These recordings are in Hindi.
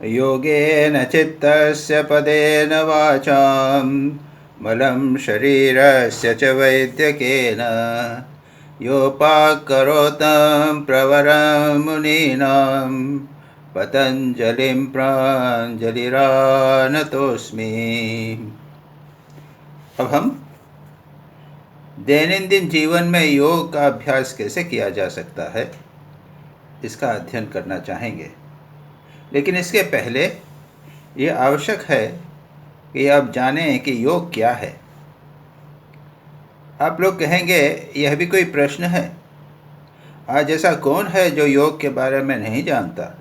योगेन चित्तस्य पदेन वाचां मलं शरीरस्य च वैद्यकेन योपाकरोतं प्रवरं मुनीनां पतंजलिं प्राञ्जलिरानतोऽस्मि। अब हम दैनंदिन जीवन में योग का अभ्यास कैसे किया जा सकता है इसका अध्ययन करना चाहेंगे, लेकिन इसके पहले ये आवश्यक है कि आप जानें कि योग क्या है। आप लोग कहेंगे यह भी कोई प्रश्न है? आज ऐसा कौन है जो योग के बारे में नहीं जानता?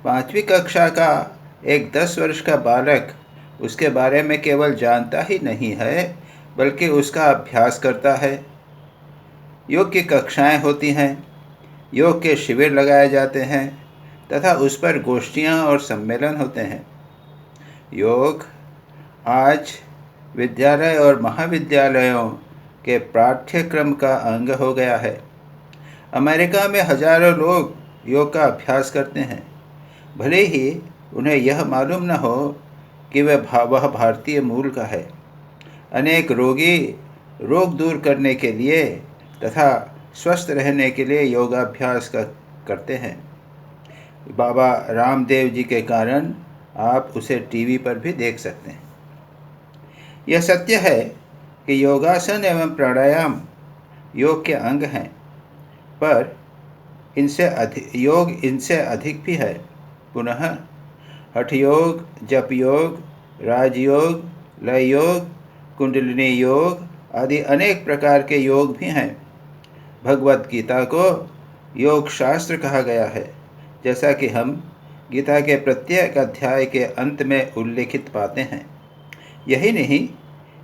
5वीं कक्षा का एक 10 वर्ष का बालक उसके बारे में केवल जानता ही नहीं है बल्कि उसका अभ्यास करता है। योग की कक्षाएं होती हैं, योग के शिविर लगाए जाते हैं तथा उस पर गोष्ठियां और सम्मेलन होते हैं। योग आज विद्यालय और महाविद्यालयों के पाठ्यक्रम का अंग हो गया है। अमेरिका में हजारों लोग योग का अभ्यास करते हैं, भले ही उन्हें यह मालूम न हो कि वह भारतीय मूल का है। अनेक रोगी रोग दूर करने के लिए तथा स्वस्थ रहने के लिए योगाभ्यास करते हैं। बाबा रामदेव जी के कारण आप उसे टीवी पर भी देख सकते हैं। यह सत्य है कि योगासन एवं प्राणायाम योग के अंग हैं, पर योग इनसे अधिक भी है। पुनः हठ योग, जप योग, राजयोग, लय योग, कुंडलिनी योग आदि अनेक प्रकार के योग भी हैं। भगवत गीता को योग शास्त्र कहा गया है, जैसा कि हम गीता के प्रत्येक अध्याय के अंत में उल्लेखित पाते हैं। यही नहीं,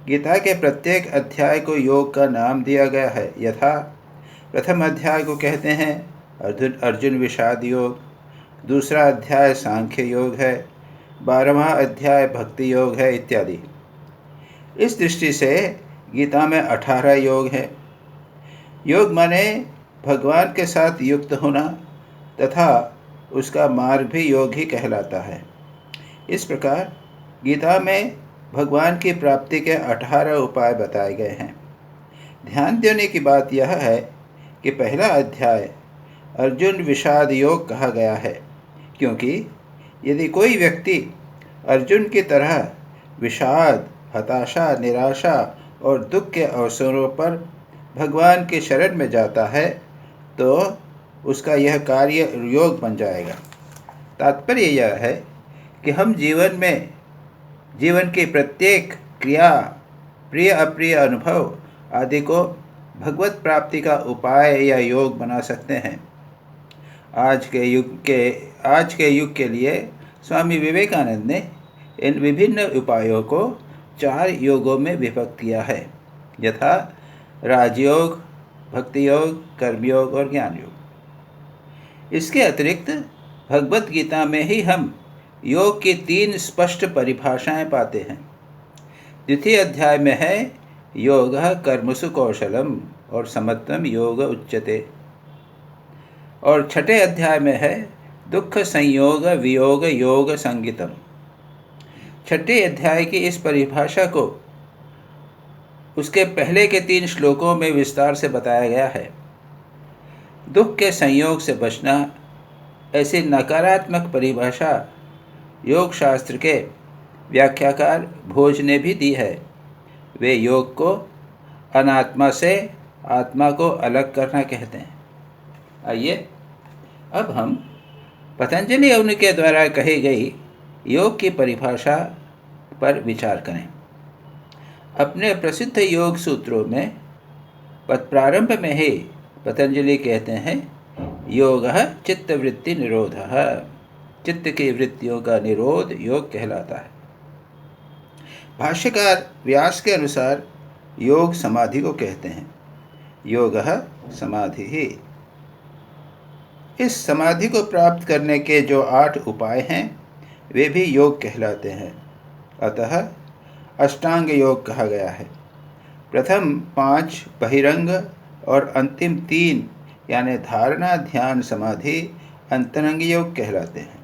गीता के प्रत्येक अध्याय को योग का नाम दिया गया है। यथा प्रथम अध्याय को कहते हैं अर्जुन विषाद योग, दूसरा अध्याय सांख्य योग है, 12वां अध्याय भक्ति योग है इत्यादि। इस दृष्टि से गीता में 18 योग है। योग माने भगवान के साथ युक्त होना तथा उसका मार्ग भी योग ही कहलाता है। इस प्रकार गीता में भगवान की प्राप्ति के 18 उपाय बताए गए हैं। ध्यान देने की बात यह है कि पहला अध्याय अर्जुन विषाद योग कहा गया है, क्योंकि यदि कोई व्यक्ति अर्जुन की तरह विषाद, हताशा, निराशा और दुख के अवसरों पर भगवान के शरण में जाता है तो उसका यह कार्य योग बन जाएगा। तात्पर्य यह है कि हम जीवन की प्रत्येक क्रिया, प्रिय अप्रिय अनुभव आदि को भगवत प्राप्ति का उपाय या योग बना सकते हैं। आज के युग के लिए स्वामी विवेकानंद ने इन विभिन्न उपायों को 4 योगों में विभक्त किया है, यथा राजयोग, भक्ति योग, कर्मयोग और ज्ञान योग। इसके अतिरिक्त भगवत गीता में ही हम योग की 3 स्पष्ट परिभाषाएं पाते हैं। द्वितीय अध्याय में है योगः कर्मसु कौशलम और समत्वम योग उच्यते, और 6ठे अध्याय में है दुख संयोग वियोग योग संगीतम। 6ठे अध्याय की इस परिभाषा को उसके पहले के 3 श्लोकों में विस्तार से बताया गया है। दुख के संयोग से बचना, ऐसी नकारात्मक परिभाषा योग शास्त्र के व्याख्याकार भोज ने भी दी है। वे योग को अनात्मा से आत्मा को अलग करना कहते हैं। आइए अब हम पतंजलि और उनके द्वारा कही गई योग की परिभाषा पर विचार करें। अपने प्रसिद्ध योग सूत्रों में प्रारंभ में ही पतंजलि कहते हैं योगः चित्तवृत्ति निरोधः। चित्त की वृत्तियों का निरोध योग कहलाता है। भाष्यकार व्यास के अनुसार योग समाधि को कहते हैं। योगः समाधि ही। इस समाधि को प्राप्त करने के जो 8 उपाय हैं वे भी योग कहलाते हैं, अतः अष्टांग योग कहा गया है। प्रथम 5 बहिरंग और अंतिम 3 यानी धारणा, ध्यान, समाधि अंतरंग योग कहलाते हैं।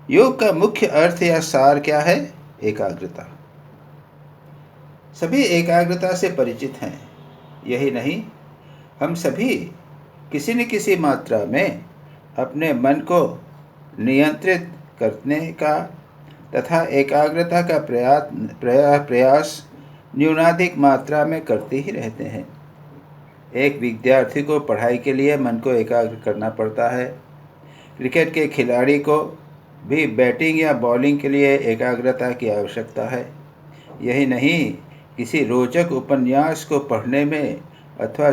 योग का मुख्य अर्थ या सार क्या है? एकाग्रता। सभी एकाग्रता से परिचित हैं। यही नहीं, हम सभी किसी न किसी मात्रा में अपने मन को नियंत्रित करने का तथा एकाग्रता का प्रयास न्यूनाधिक मात्रा में करते ही रहते हैं। एक विद्यार्थी को पढ़ाई के लिए मन को एकाग्र करना पड़ता है। क्रिकेट के खिलाड़ी को भी बैटिंग या बॉलिंग के लिए एकाग्रता की आवश्यकता है। यही नहीं, किसी रोचक उपन्यास को पढ़ने में अथवा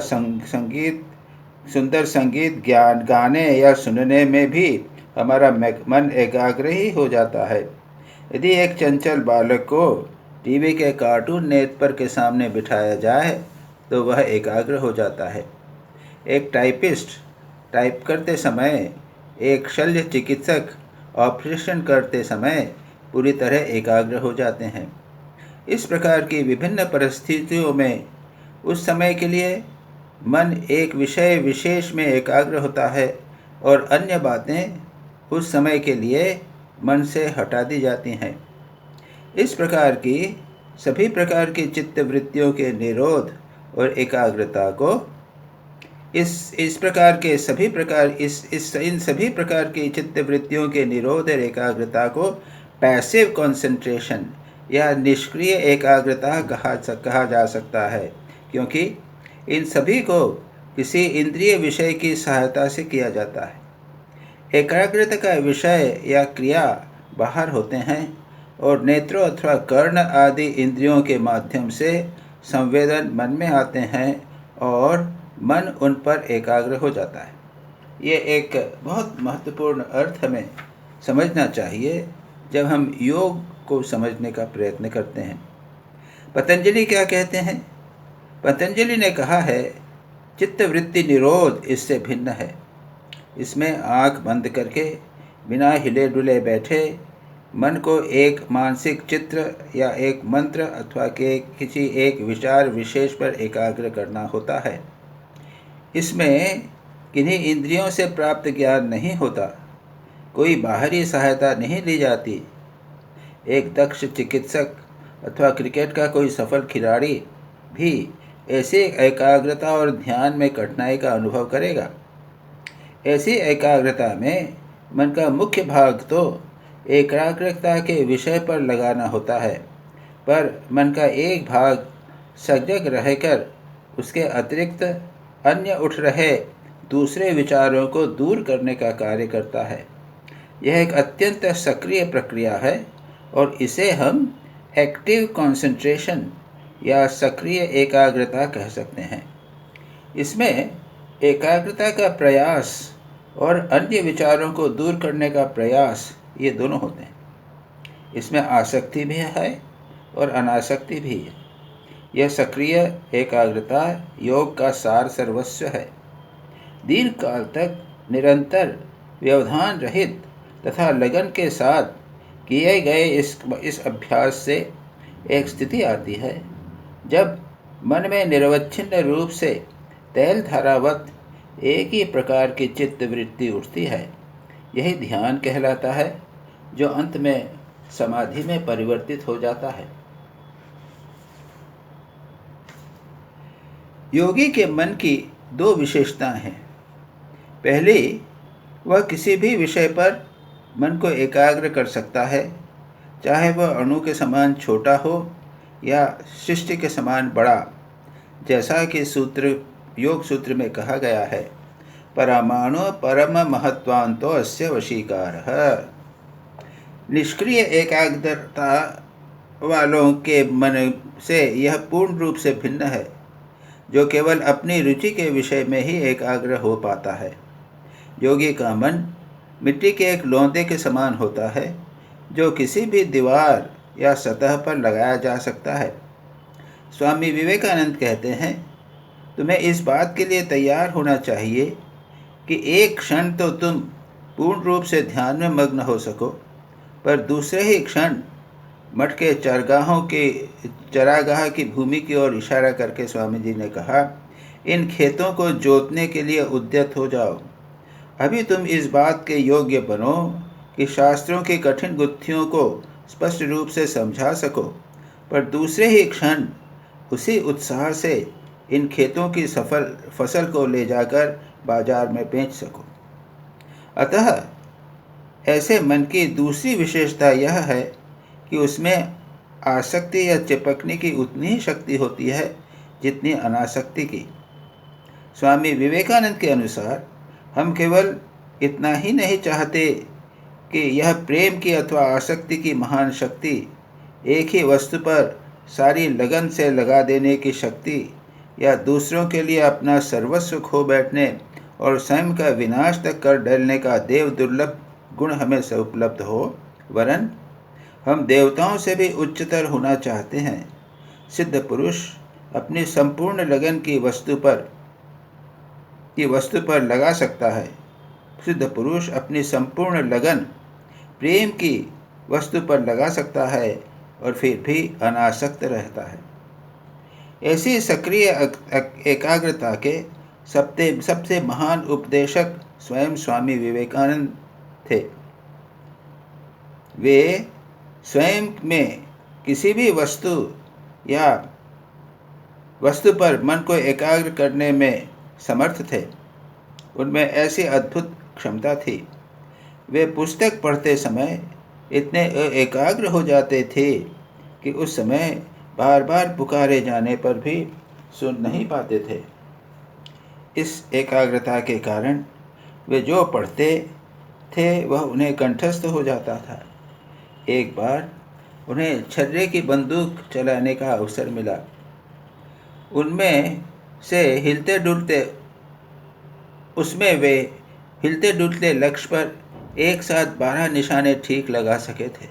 सुंदर संगीत गाने या सुनने में भी हमारा मन एकाग्र ही हो जाता है। यदि एक चंचल बालक को टीवी के कार्टून नेटवर्क के सामने बिठाया जाए तो वह एकाग्र हो जाता है। एक टाइपिस्ट टाइप करते समय, एक शल्य चिकित्सक ऑपरेशन करते समय पूरी तरह एकाग्र हो जाते हैं। इस प्रकार की विभिन्न परिस्थितियों में उस समय के लिए मन एक विषय विशेष में एकाग्र होता है और अन्य बातें उस समय के लिए मन से हटा दी जाती हैं। इस प्रकार की सभी प्रकार की चित्त वृत्तियों के निरोध और एकाग्रता को इन सभी प्रकार की चित्त वृत्तियों के निरोध और एकाग्रता को पैसिव कंसंट्रेशन या निष्क्रिय एकाग्रता कहा जा सकता है, क्योंकि इन सभी को किसी इंद्रिय विषय की सहायता से किया जाता है। एकाग्रता का विषय या क्रिया बाहर होते हैं और नेत्रों अथवा कर्ण आदि इंद्रियों के माध्यम से संवेदन मन में आते हैं और मन उन पर एकाग्र हो जाता है। ये एक बहुत महत्वपूर्ण अर्थ हमें समझना चाहिए जब हम योग को समझने का प्रयत्न करते हैं। पतंजलि क्या कहते हैं? पतंजलि ने कहा है, चित्तवृत्ति निरोध इससे भिन्न है। इसमें आँख बंद करके बिना हिले डुले बैठे मन को एक मानसिक चित्र या एक मंत्र अथवा के किसी एक विचार विशेष पर एकाग्र करना होता है। इसमें किन्हीं इंद्रियों से प्राप्त ज्ञान नहीं होता, कोई बाहरी सहायता नहीं ली जाती। एक दक्ष चिकित्सक अथवा क्रिकेट का कोई सफल खिलाड़ी भी ऐसे एकाग्रता और ध्यान में कठिनाई का अनुभव करेगा। ऐसी एकाग्रता में मन का मुख्य भाग तो एकाग्रता के विषय पर लगाना होता है, पर मन का एक भाग सजग रहकर उसके अतिरिक्त अन्य उठ रहे दूसरे विचारों को दूर करने का कार्य करता है। यह एक अत्यंत सक्रिय प्रक्रिया है और इसे हम एक्टिव कंसंट्रेशन या सक्रिय एकाग्रता कह सकते हैं। इसमें एकाग्रता का प्रयास और अन्य विचारों को दूर करने का प्रयास, ये दोनों होते हैं। इसमें आसक्ति भी है और अनासक्ति भी है। यह सक्रिय एकाग्रता योग का सार सर्वस्व है। दीर्घ काल तक निरंतर व्यवधान रहित तथा लगन के साथ किए गए इस अभ्यास से एक स्थिति आती है जब मन में निरवच्छिन्न रूप से तैल धारावत एक ही प्रकार की चित्त वृत्ति उठती है। यही ध्यान कहलाता है, जो अंत में समाधि में परिवर्तित हो जाता है। योगी के मन की दो विशेषताएं हैं। पहली, वह किसी भी विषय पर मन को एकाग्र कर सकता है, चाहे वह अणु के समान छोटा हो या सृष्टि के समान बड़ा। जैसा कि योग सूत्र में कहा गया है, परमाणु परम महत्वांतो अस्य वशीकारः। निष्क्रिय एकाग्रता वालों के मन से यह पूर्ण रूप से भिन्न है, जो केवल अपनी रुचि के विषय में ही एकाग्र हो पाता है। योगी का मन मिट्टी के एक लौंदे के समान होता है, जो किसी भी दीवार या सतह पर लगाया जा सकता है। स्वामी विवेकानंद कहते हैं, तुम्हें इस बात के लिए तैयार होना चाहिए कि एक क्षण तो तुम पूर्ण रूप से ध्यान में मग्न हो सको, पर दूसरे ही क्षण मठ के चरागाह की भूमि की ओर इशारा करके स्वामी जी ने कहा, इन खेतों को जोतने के लिए उद्यत हो जाओ। अभी तुम इस बात के योग्य बनो कि शास्त्रों की कठिन गुत्थियों को स्पष्ट रूप से समझा सको, पर दूसरे ही क्षण उसी उत्साह से इन खेतों की फसल को ले जाकर बाजार में बेच सको। अतः ऐसे मन की दूसरी विशेषता यह है कि उसमें आसक्ति या चिपकने की उतनी ही शक्ति होती है जितनी अनासक्ति की। स्वामी विवेकानंद के अनुसार हम केवल इतना ही नहीं चाहते कि यह प्रेम की अथवा आसक्ति की महान शक्ति, एक ही वस्तु पर सारी लगन से लगा देने की शक्ति, या दूसरों के लिए अपना सर्वस्व खो बैठने और स्वयं का विनाश तक कर डालने का देव दुर्लभ गुण हमें से उपलब्ध हो, वरन हम देवताओं से भी उच्चतर होना चाहते हैं। सिद्ध पुरुष अपनी संपूर्ण लगन की वस्तु पर लगा सकता है। सिद्ध पुरुष अपनी संपूर्ण लगन प्रेम की वस्तु पर लगा सकता है और फिर भी अनासक्त रहता है। ऐसी सक्रिय एकाग्रता के सबसे महान उपदेशक स्वयं स्वामी विवेकानंद थे। वे स्वयं में किसी भी वस्तु पर मन को एकाग्र करने में समर्थ थे। उनमें ऐसी अद्भुत क्षमता थी। वे पुस्तक पढ़ते समय इतने एकाग्र हो जाते थे कि उस समय बार बार पुकारे जाने पर भी सुन नहीं पाते थे। इस एकाग्रता के कारण वे जो पढ़ते थे वह उन्हें कंठस्थ हो जाता था। एक बार उन्हें छर्रे की बंदूक चलाने का अवसर मिला। उसमें वे हिलते डुलते लक्ष्य पर एक साथ 12 निशाने ठीक लगा सके थे।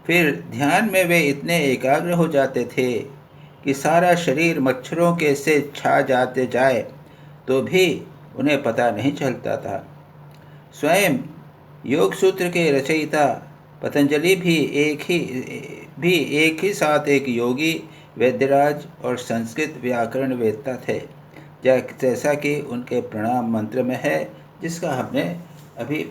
फिर ध्यान में वे इतने एकाग्र हो जाते थे कि सारा शरीर मच्छरों के से छा जाए तो भी उन्हें पता नहीं चलता था। स्वयं योग सूत्र के रचयिता पतंजलि भी एक ही साथ एक योगी, वैद्यराज और संस्कृत व्याकरण वेदता थे, जैसा कि उनके प्रणाम मंत्र में है, जिसका हमने अभी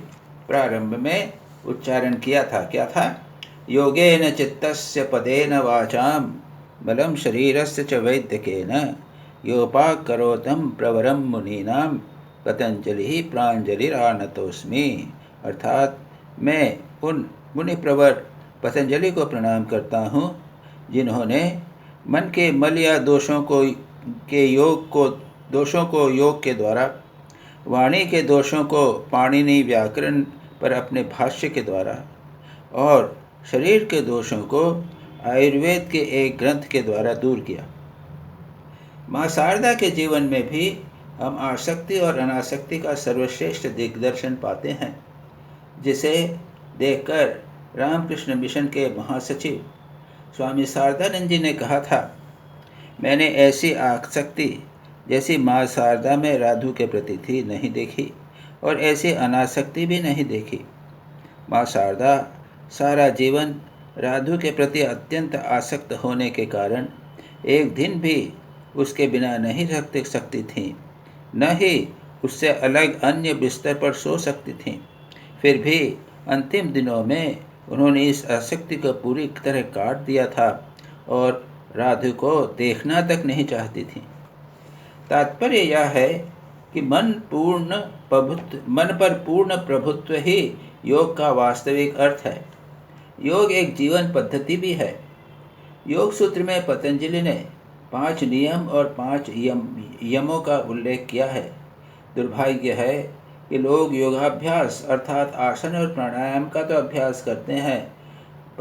प्रारंभ में उच्चारण किया था। क्या था? योगेन चित्तस्य पदेन वाचाम बलम शरीरस्य च वैद्यकेन योपाकरोतं प्रवरम मुनीनाम पतंजलि प्रांजलिरानतोस्मि। अर्थात मैं उन मुनि प्रवर पतंजलि को प्रणाम करता हूँ जिन्होंने मन के मल या दोषों को योग के द्वारा, वाणी के दोषों को पाणिनि व्याकरण पर अपने भाष्य के द्वारा और शरीर के दोषों को आयुर्वेद के एक ग्रंथ के द्वारा दूर किया। माँ शारदा के जीवन में भी हम आसक्ति और अनासक्ति का सर्वश्रेष्ठ दिग्दर्शन पाते हैं, जिसे देखकर रामकृष्ण मिशन के महासचिव स्वामी शारदानंद जी ने कहा था, मैंने ऐसी आसक्ति जैसी माँ शारदा में राधु के प्रति थी नहीं देखी और ऐसी अनासक्ति भी नहीं देखी। माँ शारदा सारा जीवन राधु के प्रति अत्यंत आसक्त होने के कारण एक दिन भी उसके बिना नहीं रह सकती थीं, न ही उससे अलग अन्य बिस्तर पर सो सकती थीं। फिर भी अंतिम दिनों में उन्होंने इस आसक्ति को पूरी तरह काट दिया था और राधु को देखना तक नहीं चाहती थी। तात्पर्य यह है कि मन पर पूर्ण प्रभुत्व ही योग का वास्तविक अर्थ है। योग एक जीवन पद्धति भी है। योग सूत्र में पतंजलि ने 5 नियम और 5 यमों का उल्लेख किया है। दुर्भाग्य है कि लोग योगाभ्यास अर्थात आसन और प्राणायाम का तो अभ्यास करते हैं,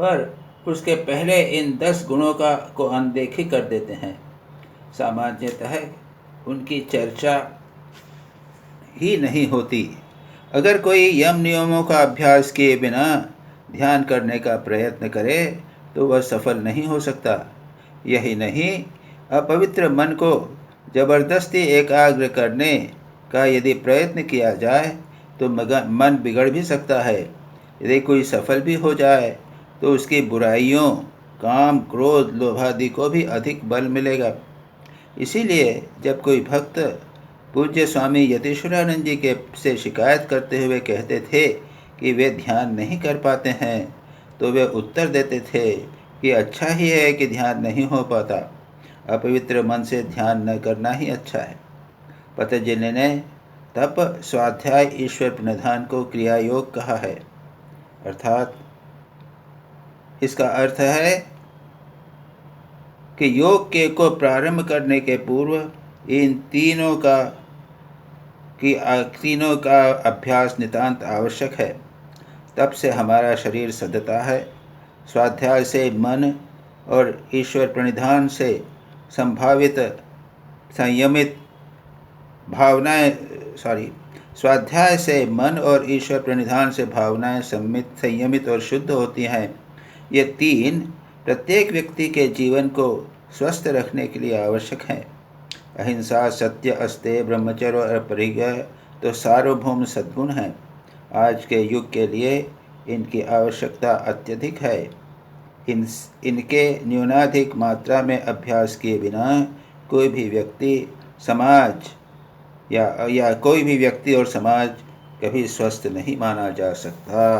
पर उसके पहले इन 10 गुणों को अनदेखी कर देते हैं। सामान्यतः उनकी चर्चा ही नहीं होती। अगर कोई यम नियमों का अभ्यास किए बिना ध्यान करने का प्रयत्न करे तो वह सफल नहीं हो सकता। यही नहीं, अपवित्र मन को जबरदस्ती एकाग्र करने का यदि प्रयत्न किया जाए तो मन बिगड़ भी सकता है। यदि कोई सफल भी हो जाए तो उसकी बुराइयों, काम, क्रोध, लोभादि को भी अधिक बल मिलेगा। इसीलिए जब कोई भक्त पूज्य स्वामी यतीश्वरानंद जी से शिकायत करते हुए कहते थे कि वे ध्यान नहीं कर पाते हैं तो वे उत्तर देते थे कि अच्छा ही है कि ध्यान नहीं हो पाता, अपवित्र मन से ध्यान न करना ही अच्छा है। पतंजलि ने तप, स्वाध्याय, ईश्वर प्रणिधान को क्रिया योग कहा है। अर्थात इसका अर्थ है कि योग के को प्रारंभ करने के पूर्व इन तीनों का अभ्यास नितांत आवश्यक है। तप से हमारा शरीर सधता है, स्वाध्याय से मन और ईश्वर प्रणिधान से संयमित भावनाएं स्वाध्याय से मन और ईश्वर प्रणिधान से भावनाएं संयमित और शुद्ध होती हैं। ये तीन प्रत्येक व्यक्ति के जीवन को स्वस्थ रखने के लिए आवश्यक हैं। अहिंसा, सत्य, अस्तेय, ब्रह्मचर्य और परिग्रह तो सार्वभौम सद्गुण हैं। आज के युग के लिए इनकी आवश्यकता अत्यधिक है। इनके न्यूनाधिक मात्रा में अभ्यास किए बिना कोई भी व्यक्ति और समाज कभी स्वस्थ नहीं माना जा सकता।